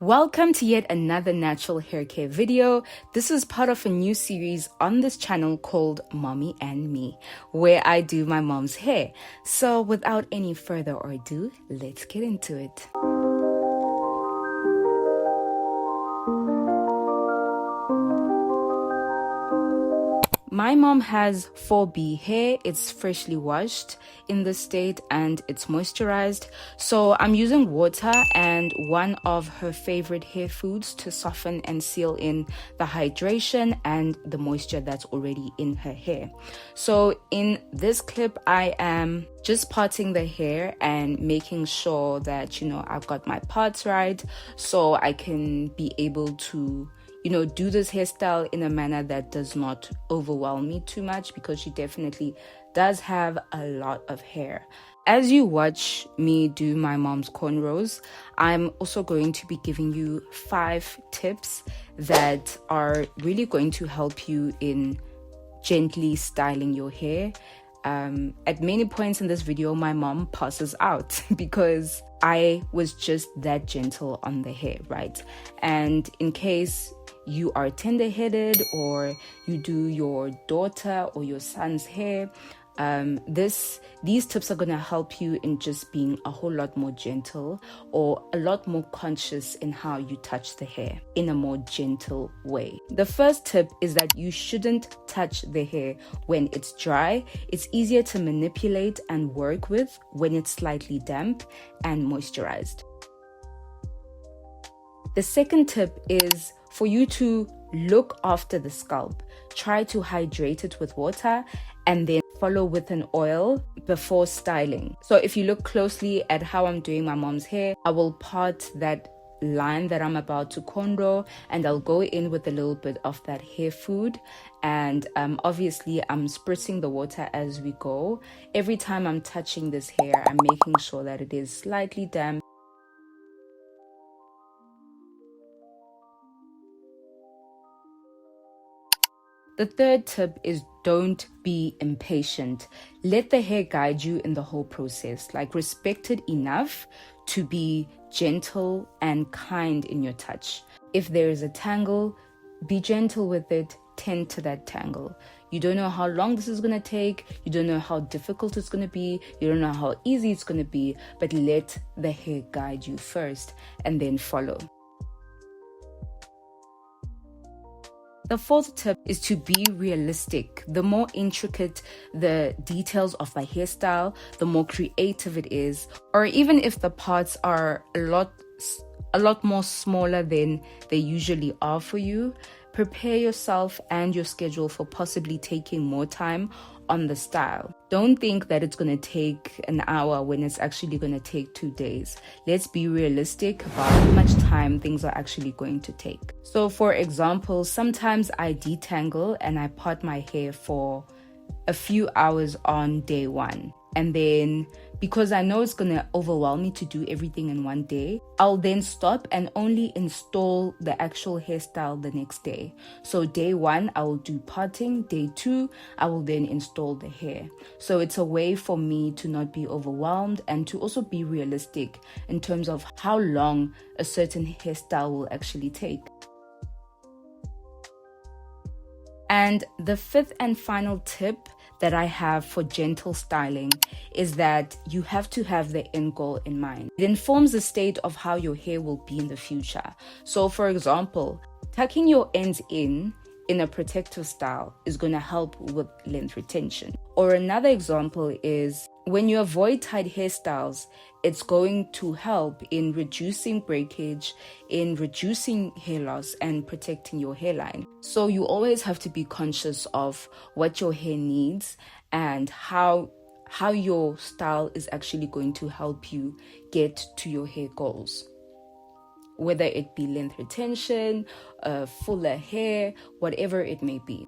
Welcome to yet another natural hair care video. This is part of a new series on this channel called Mommy and Me, where I do my mom's hair. So without any further ado, let's get into it. My mom has 4B hair. It's freshly washed in this state and it's moisturized. So I'm using water and one of her favorite hair foods to soften and seal in the hydration and the moisture that's already in her hair. So in this clip, I am just parting the hair and making sure that, I've got my parts right so I can be able to do this hairstyle in a manner that does not overwhelm me too much, because she definitely does have a lot of hair. As you watch me do my mom's cornrows, I'm also going to be giving you 5 tips that are really going to help you in gently styling your hair. At many points in this video, my mom passes out because I was just that gentle on the hair, right? And in case you are tender-headed or you do your daughter or your son's hair, these tips are going to help you in just being a whole lot more gentle or a lot more conscious in how you touch the hair in a more gentle way. The first tip is that you shouldn't touch the hair when it's dry. It's easier to manipulate and work with when it's slightly damp and moisturized. The second tip is for you to look after the scalp. Try to hydrate it with water and then follow with an oil before styling. So if you look closely at how I'm doing my mom's hair, I will part that line that I'm about to cornrow and I'll go in with a little bit of that hair food, and obviously I'm spritzing the water as we go. Every time I'm touching this hair, I'm making sure that it is slightly damp. The third tip is don't be impatient. Let the hair guide you in the whole process. Respect it enough to be gentle and kind in your touch. If there is a tangle, be gentle with it, tend to that tangle. You don't know how long this is going to take. You don't know how difficult it's going to be. You don't know how easy it's going to be, but let the hair guide you first and then follow. The fourth tip is to be realistic. The more intricate the details of the hairstyle, the more creative it is. Or even if the parts are a lot more smaller than they usually are for you, prepare yourself and your schedule for possibly taking more time on the style. Don't think that it's going to take an hour when it's actually going to take 2 days. Let's be realistic about how much time things are actually going to take. So for example, sometimes I detangle and I part my hair for a few hours on day 1. And then because I know it's going to overwhelm me to do everything in one day, I'll then stop and only install the actual hairstyle the next day. So day 1, I will do parting. Day 2, I will then install the hair. So it's a way for me to not be overwhelmed and to also be realistic in terms of how long a certain hairstyle will actually take. And the 5th and final tip that I have for gentle styling is that you have to have the end goal in mind. It informs the state of how your hair will be in the future. So for example, tucking your ends in a protective style is going to help with length retention. Or another example is when you avoid tight hairstyles, it's going to help in reducing breakage, in reducing hair loss and protecting your hairline. So you always have to be conscious of what your hair needs and how your style is actually going to help you get to your hair goals. Whether it be length retention, fuller hair, whatever it may be.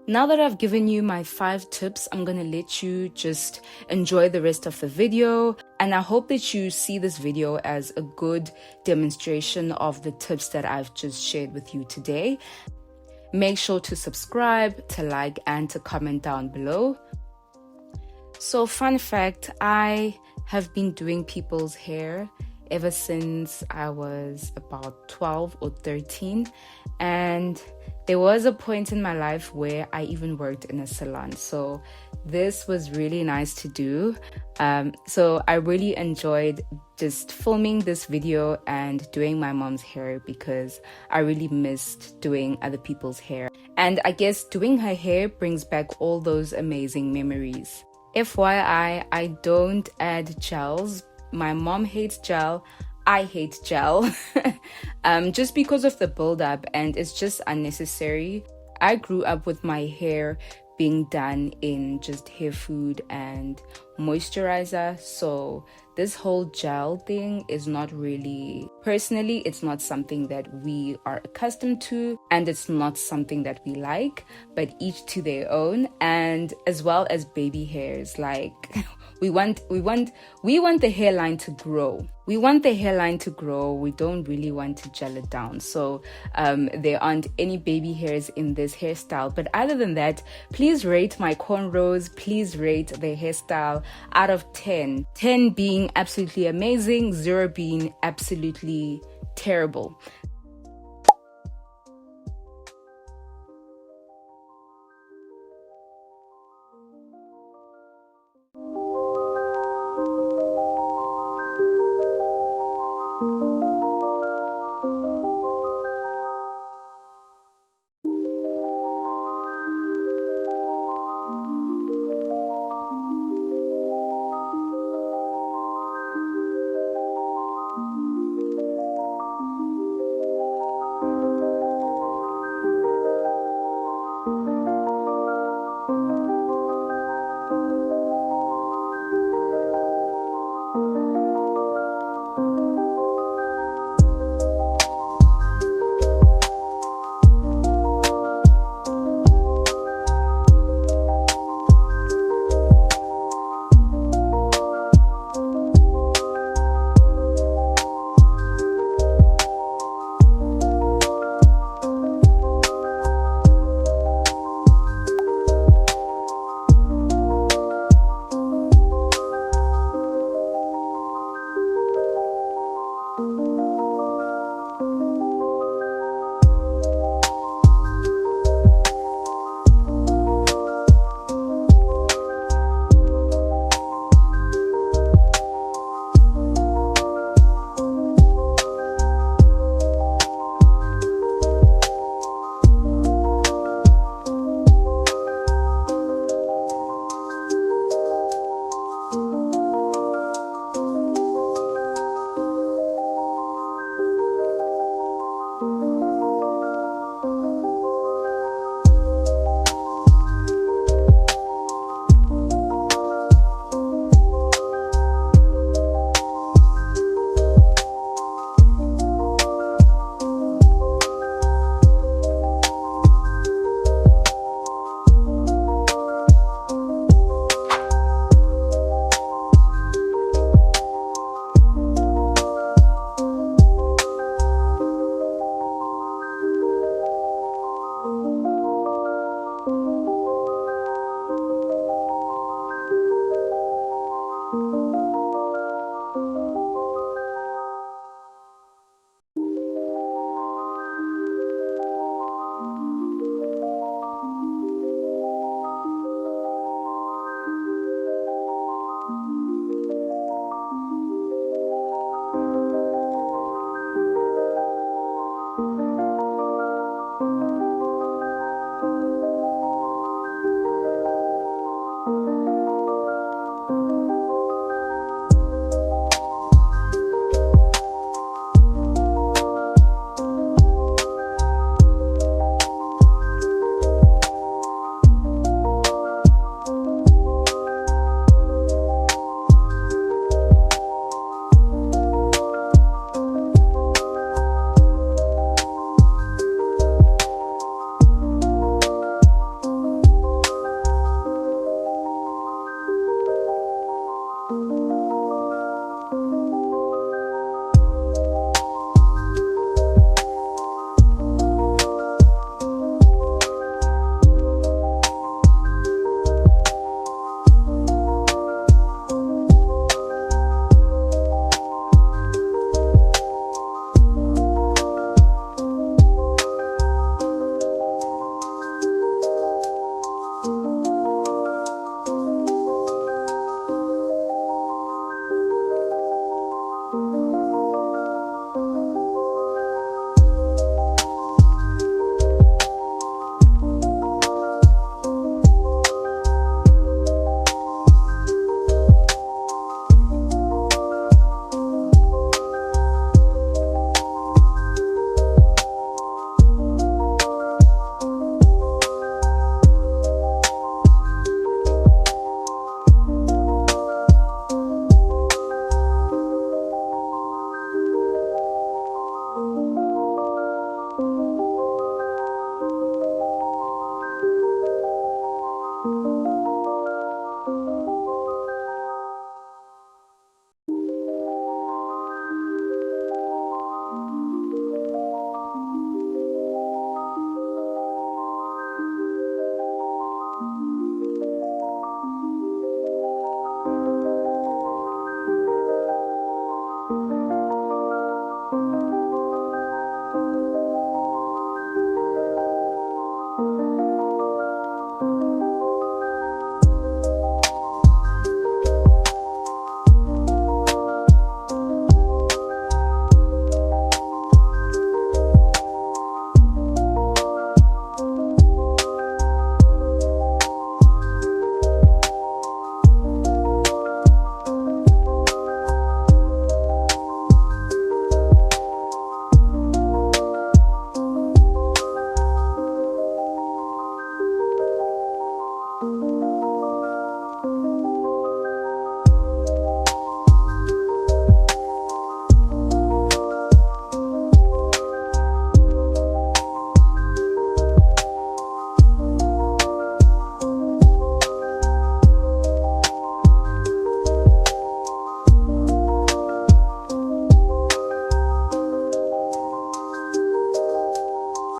Now that I've given you my 5 tips, I'm going to let you just enjoy the rest of the video. And I hope that you see this video as a good demonstration of the tips that I've just shared with you today. Make sure to subscribe, to like, and to comment down below. So fun fact, I have been doing people's hair ever since I was about 12 or 13. And there was a point in my life where I even worked in a salon. So this was really nice to do. So I really enjoyed just filming this video and doing my mom's hair because I really missed doing other people's hair. And I guess doing her hair brings back all those amazing memories. FYI, I don't add gels. My mom hates gel. I hate gel just because of the buildup, and it's just unnecessary. I grew up with my hair being done in just hair food and moisturizer, so this whole gel thing is not really, personally, it's not something that we are accustomed to, and it's not something that we like, but each to their own. And as well as baby hairs, like we want the hairline to grow. We want the hairline to grow. We don't really want to gel it down. So there aren't any baby hairs in this hairstyle. But other than that, please rate my cornrows. Please rate the hairstyle out of 10. 10 being absolutely amazing, 0 being absolutely terrible.